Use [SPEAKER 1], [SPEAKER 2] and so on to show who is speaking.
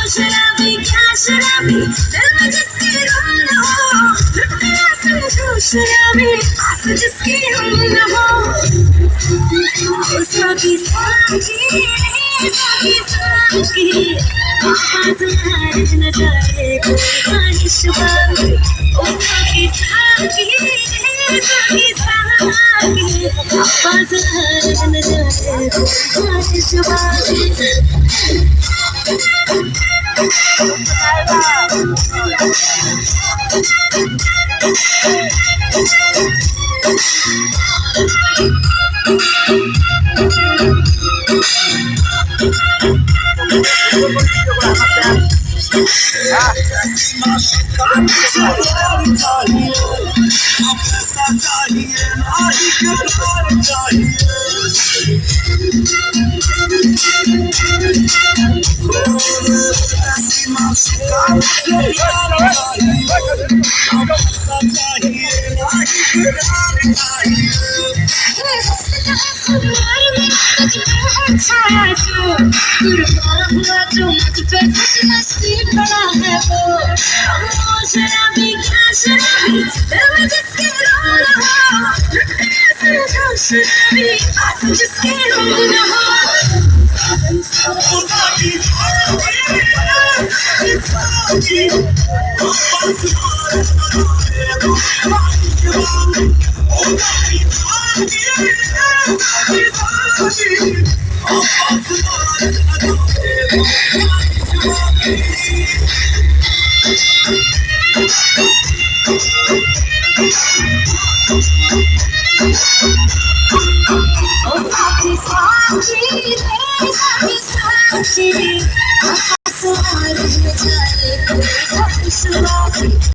[SPEAKER 1] शराबी क्या शराबी दिल में जिसकी गम न हो लुट गया समझो शराबी आस जिसकी हम न हो साकी साकी साकी साकी आवाज मार न जाए कोई ख्वाहिश बाकी ओ साकी साकी साकी साकी आवाज मार न जाए कोई ख्वाहिश बाकी शराबी क्या शराबी दिल में जिसके गम न हो लुट गया समझो शराबी आस जिसके हम न हो साथी साथी साथी साथी आस मार न जाए कोई ख्वाहिश बाकी